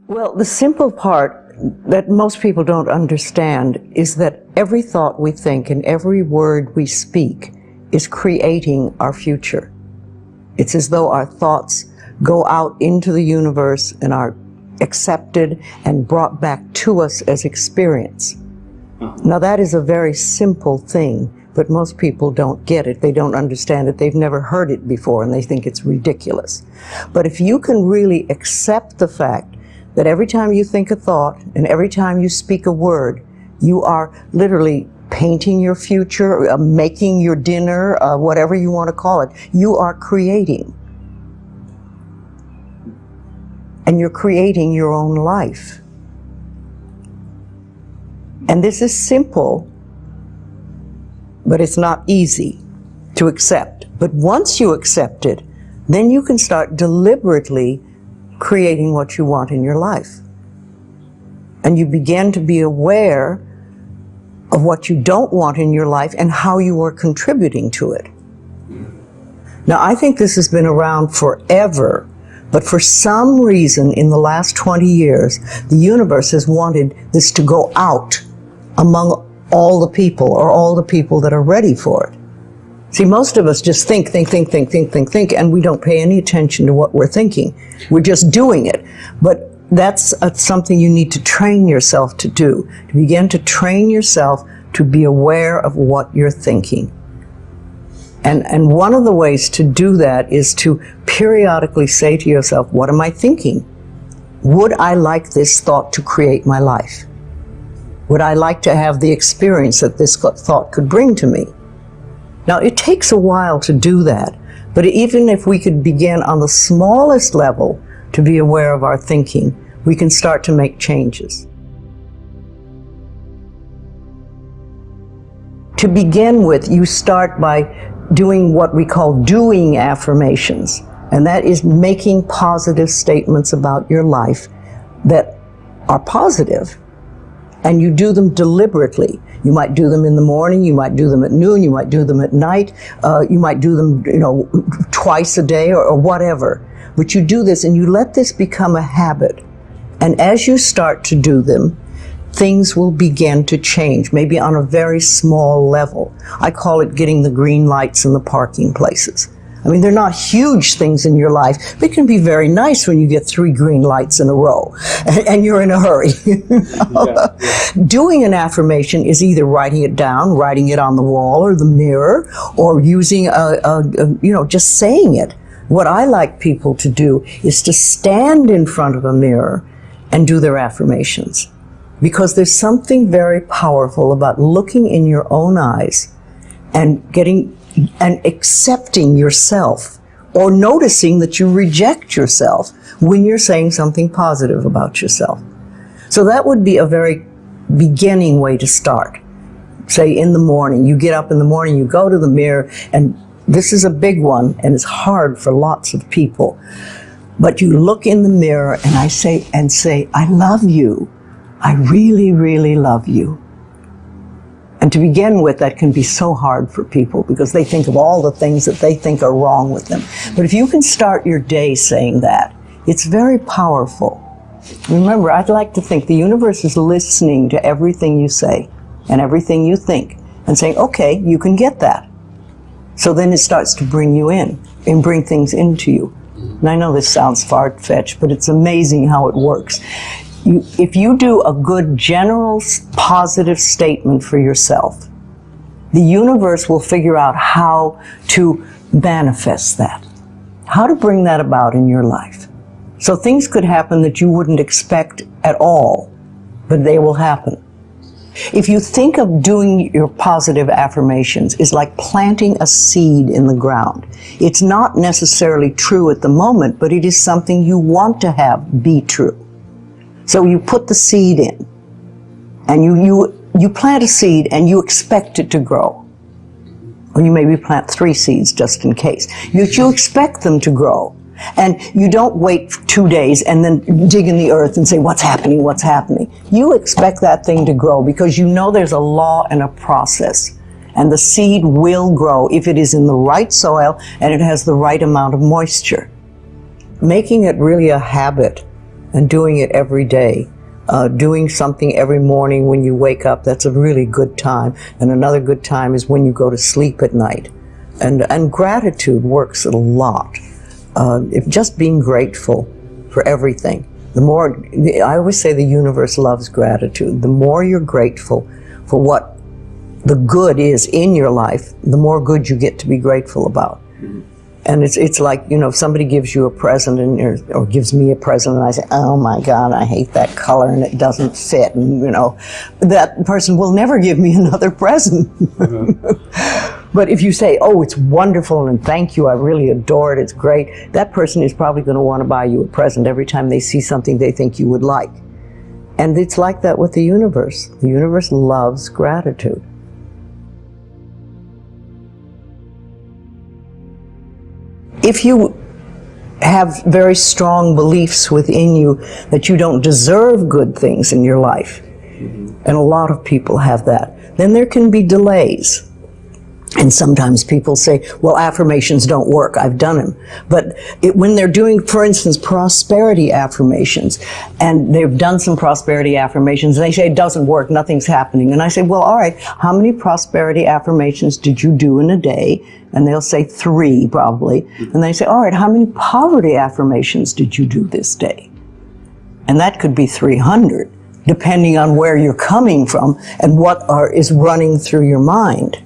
Well, the simple part that most people don't understand is that every thought we think and every word we speak is creating our future. It's as though our thoughts go out into the universe and are accepted and brought back to us as experience. Now that is a very simple thing, but most people don't get it. They don't understand it. They've never heard it before and they think it's ridiculous. But if you can really accept the fact that every time you think a thought and every time you speak a word, you are literally painting your future, making your dinner, whatever you want to call it, you are creating. And you're creating your own life. And this is simple, but it's not easy to accept. But once you accept it, then you can start deliberately creating what you want in your life. And you begin to be aware of what you don't want in your life and how you are contributing to it. Now, I think this has been around forever, but for some reason in the last 20 years, the universe has wanted this to go out among all the people, or all the people that are ready for it. See, most of us just think, and we don't pay any attention to what we're thinking. We're just doing it. But that's something you need to train yourself to do. To begin to train yourself to be aware of what you're thinking. And one of the ways to do that is to periodically say to yourself, what am I thinking? Would I like this thought to create my life? Would I like to have the experience that this thought could bring to me? Now, it takes a while to do that, but even if we could begin on the smallest level to be aware of our thinking, we can start to make changes. To begin with, you start by doing what we call doing affirmations, and that is making positive statements about your life that are positive, and you do them deliberately. You might do them in the morning, you might do them at noon, you might do them at night, you might do them, twice a day or whatever. But you do this and you let this become a habit. And as you start to do them, things will begin to change, maybe on a very small level. I call it getting the green lights in the parking places. I mean, they're not huge things in your life, but it can be very nice when you get 3 green lights in a row and you're in a hurry. Yeah. Doing an affirmation is either writing it down, writing it on the wall or the mirror, or using just saying it. What I like people to do is to stand in front of a mirror and do their affirmations. Because there's something very powerful about looking in your own eyes and accepting yourself, or noticing that you reject yourself when you're saying something positive about yourself. So that would be a very beginning way to start. Say in the morning, you get up in the morning, you go to the mirror, and this is a big one and it's hard for lots of people. But you look in the mirror and I say, I love you. I really, really love you. And to begin with, that can be so hard for people because they think of all the things that they think are wrong with them. But if you can start your day saying that, it's very powerful. Remember, I'd like to think the universe is listening to everything you say and everything you think and saying, okay, you can get that. So then it starts to bring you in and bring things into you. And I know this sounds far-fetched, but it's amazing how it works. If you do a good general positive statement for yourself, the universe will figure out how to manifest that, how to bring that about in your life. So things could happen that you wouldn't expect at all, but they will happen. If you think of doing your positive affirmations is like planting a seed in the ground. It's not necessarily true at the moment, but it is something you want to have be true. So you put the seed in, and you plant a seed and you expect it to grow. Or you maybe plant 3 seeds just in case. You expect them to grow. And you don't wait 2 days and then dig in the earth and say, what's happening, what's happening? You expect that thing to grow because you know there's a law and a process. And the seed will grow if it is in the right soil and it has the right amount of moisture. Making it really a habit and doing it every day. Doing something every morning when you wake up, that's a really good time. And another good time is when you go to sleep at night. And gratitude works a lot. If just being grateful for everything. The more, I always say the universe loves gratitude. The more you're grateful for what the good is in your life, the more good you get to be grateful about. And it's like, you know, if somebody gives you a present or gives me a present and I say, oh my God, I hate that color and it doesn't fit, and you know, that person will never give me another present. But if you say, oh, it's wonderful and thank you, I really adore it, it's great, that person is probably going to want to buy you a present every time they see something they think you would like. And it's like that with the universe. The universe loves gratitude. If you have very strong beliefs within you that you don't deserve good things in your life, and a lot of people have that, then there can be delays. And sometimes people say, well, affirmations don't work, I've done them. But when they're doing, for instance, prosperity affirmations, and they've done some prosperity affirmations, and they say it doesn't work, nothing's happening. And I say, well, all right, how many prosperity affirmations did you do in a day? And they'll say 3 probably. And they say, all right, how many poverty affirmations did you do this day? And that could be 300, depending on where you're coming from and what is running through your mind.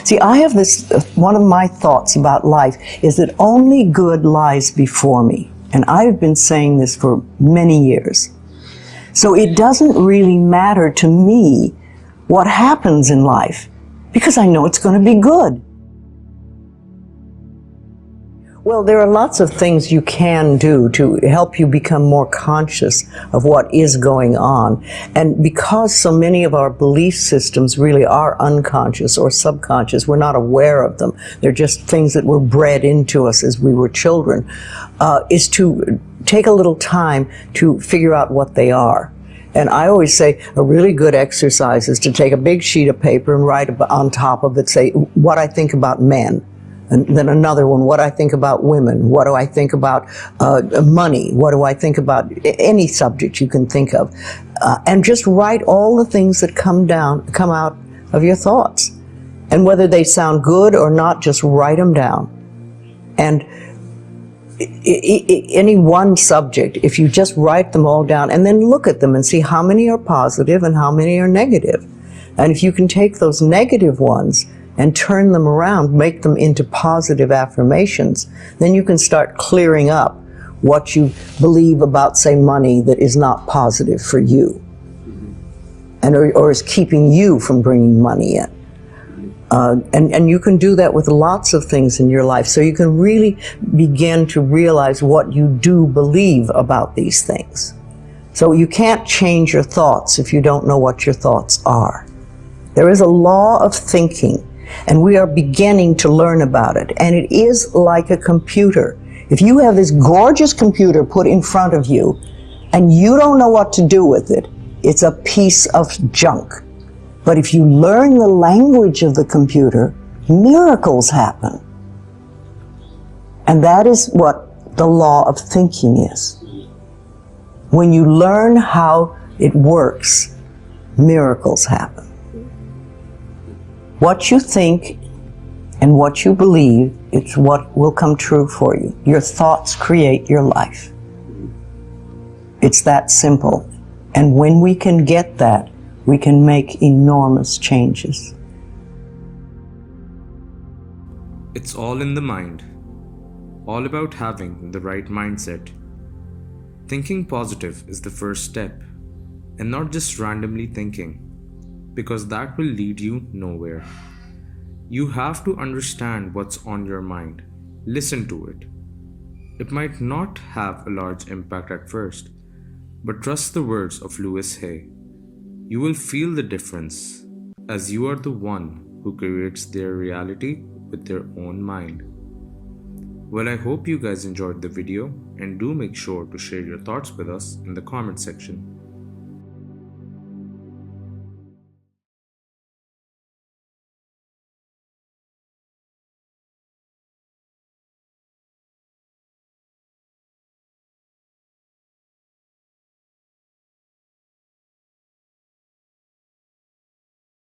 See, I have this, one of my thoughts about life is that only good lies before me. And I've been saying this for many years. So it doesn't really matter to me what happens in life, because I know it's going to be good. Well, there are lots of things you can do to help you become more conscious of what is going on. And because so many of our belief systems really are unconscious or subconscious, we're not aware of them. They're just things that were bred into us as we were children, is to take a little time to figure out what they are. And I always say a really good exercise is to take a big sheet of paper and write on top of it, say, what I think about men. And then another one, what I think about women, what do I think about money, what do I think about any subject you can think of. And just write all the things that come out of your thoughts. And whether they sound good or not, just write them down. And any one subject, if you just write them all down and then look at them and see how many are positive and how many are negative. And if you can take those negative ones and turn them around, make them into positive affirmations, then you can start clearing up what you believe about, say, money that is not positive for you, and or is keeping you from bringing money in. And you can do that with lots of things in your life, so you can really begin to realize what you do believe about these things. So you can't change your thoughts if you don't know what your thoughts are. There is a law of thinking, and we are beginning to learn about it. And it is like a computer. If you have this gorgeous computer put in front of you, and you don't know what to do with it, it's a piece of junk. But if you learn the language of the computer, miracles happen. And that is what the law of thinking is. When you learn how it works, miracles happen. What you think and what you believe, it's what will come true for you. Your thoughts create your life. It's that simple. And when we can get that, we can make enormous changes. It's all in the mind. All about having the right mindset. Thinking positive is the first step, and not just randomly thinking, because that will lead you nowhere. You have to understand what's on your mind. Listen to it. It might not have a large impact at first, but trust the words of Louise Hay. You will feel the difference, as you are the one who creates their reality with their own mind. Well, I hope you guys enjoyed the video, and do make sure to share your thoughts with us in the comment section.